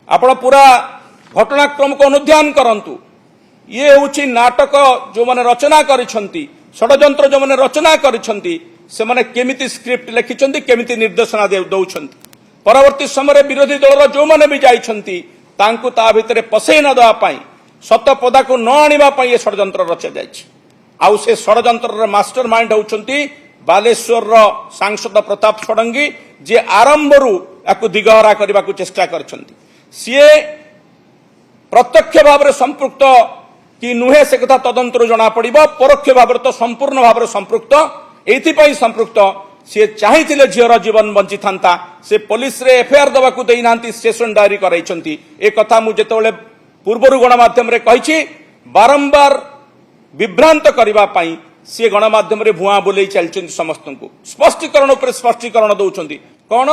आपण पूरा घटनाक्रम को अनुध्यान करंतु। ये हूँ नाटक जो मैंने रचना करिसेंती, षड्यंत्र जो मैंने रचना करिसेंती, से माने केमिति स्क्रिप्ट लिखिसेंती, केमिति निर्देशना दौरान परवर्ती समय विरोधी दल जो मैंने भी जाइछंती तांकु ता भितरे पसई न देवा पाई, सत पदा को न आनिबा पाई ये षड्यंत्र रचा जाइछि। आउ से षड्यंत्र मास्टर माइंड होउछंती बालेश्वर सांसद प्रताप षडंगी, जे आरंभरू याकु दिगहरा करबा को चेष्टा करछंती। सीए प्रत्यक्ष भाव में संपृक्त कि नुहे से कथा तदंतर जना पड़िबो, परोक्ष भाव तो संपूर्ण भाव में संपृक्त। एथिपाई संपृक्त सी चाहिए झीर जीवन बंची था, से पुलिस रे एफआईआर दवा को देना स्टेशन डायरी कराइछंती। ए कथा मु जेतेबेले पूर्वरु गणमाध्यम रे कहिछि, बारंबार विभ्रांत करबा पई सी गणमाध्यम रे भुआ बोलै चलछंती। समस्त को स्पष्टीकरण उपर स्पष्टीकरण दउछंती। कोन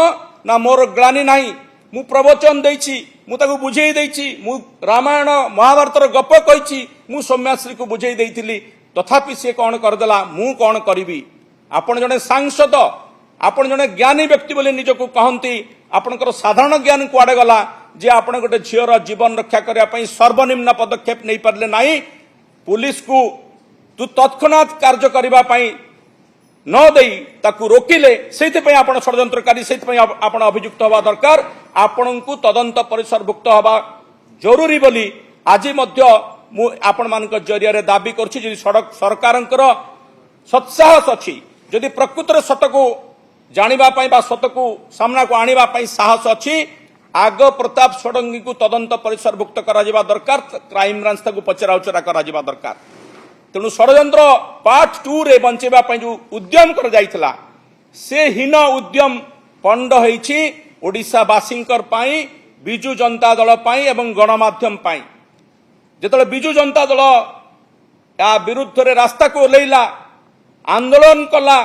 ना मोर ग्लानी नाही, मु प्रवचन देछि, मु ताको बुझेई देछि, मु रामायण महाभारतर गप कहिछि, मु सौम्याश्री को बुझेई देइथिली, तथापि से कौन करदेला, मु कौन करिबी। आपण जने सांसद, आपण जने ज्ञानी व्यक्ति बोली निजको कहंती, आपणकर साधारण ज्ञान कुआडे गला जे आपण गोटे झीर जीवन रक्षा करिया पई सर्वनिम्न पदक्षेप नहीं पारले नाही। पुलिस को तू तत्क्षणात कार्य करबा पई न देई ताकू रोकिले, सेति पई आपण षड्यंत्रकारी, सेति पई आपण अभियुक्त हवा दरकार। आपण को तदंत परिसरभुक्त हवा जरूरी बोली आज मध्य मु आपण मानक जरिया रे दाबी करछि। जदि सरकारंकर सत्साहस अछि, जदि प्रकृतर सत को जानिबा पई बा सत को सामना को आनिबा पई साहस अछि, आग प्रताप षडंगी को तदंत परिसरभुक्त करा जिबा दरकार, क्राइम ब्रांच ताकू पचरा उचरा करा जिबा दरकार। तेणु षड्यंत्र पार्ट 2 रे बंचेबा पई जो उद्यम कर जाइतला, से हीन उद्यम पंड होईछि ओडिशा बासिंकर पई, बिजु जनता दल पई एवं गणमाध्यम पई। जेतले बिजु जनता दल या विरुद्ध रे रास्ता को ओल्लैला, आंदोलन कला,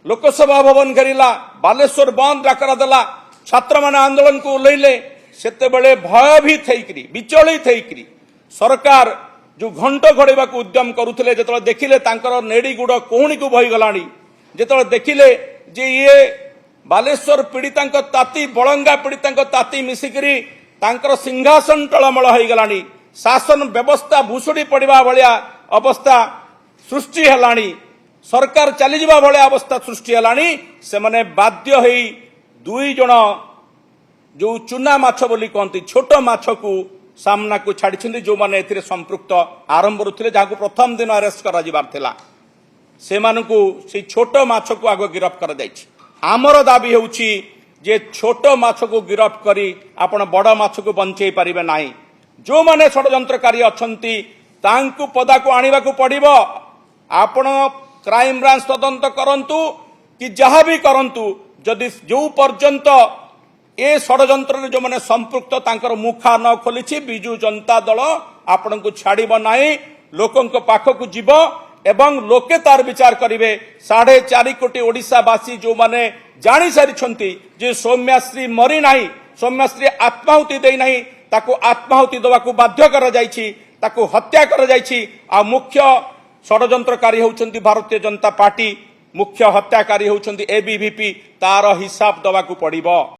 लोकसभा भवन घेरिला, बालेश्वर बंद डाकरा देला, छात्र माने आंदोलन को ओल्लैले, सेते बेले भयभीत हेकरी विचलित हेकरी सरकार जो घंट घड़ेबा को उद्यम करुथिले, जेतले देखिले तांकर नेडी गुड़ कोहणी को बही गलानी, जेतले देखिले जे ये बालेश्वर पीड़ितांक ताती, बळंगा पीड़ितांक ताती मिसिकरी तांकर सिंहासन टळमळ होई गलानी, शासन व्यवस्था भूसुड़ी पड़िबा भलिया अवस्था सृष्टि हेलानी, सरकार चली जिबा भलिया अवस्था सृष्टि हेलानी। से माने बाध्य होई दुई जण जो चुना माछ बोली कहती छोट माछ को सामना को छाड़ी, जो माने एथिरे संपृक्त आरंभ रुथिले, जाको प्रथम दिन अरेस्ट करा जिबार थिला, से मानकु से छोट माछ को आगो गिरफ्त करा जायछि। आमर दाबी होउछि जे छोट माछ को गिरफ्त करी आपण बड़ माछ को बंचेई पारिबे नाही। जो माने षड्यंत्रकारी अछंती तांकु पदा को आनिबा को पड़िबो। आपण क्राइम ब्रांच तदंत करंतु कि जहाँ भी करंतु, जदि जो पर्यंत ए षड्यंत्र जो माने संपृक्त तांकर मुखा न खोलिछि, बिजु जनता दल आपण को छाड़िबो नाही, लोकंक पाखक जीवो एवं लोके तार विचार करिवे। 4.5 कोटी ओडिशावासी जो माने जानि सारिछंती जे सौम्याश्री मरी नाही, सौम्याश्री आत्माहुति देई नाही, ताको आत्माहुति दवा को बाध्य करा जायछि, ताको हत्या करा जायछि। आ मुख्य षड्यंत्रकारी होउछंती भारतीय जनता पार्टी, मुख्य हत्याकारी होउछंती एबीवीपी, तार हिसाब दवा को पड़िबो।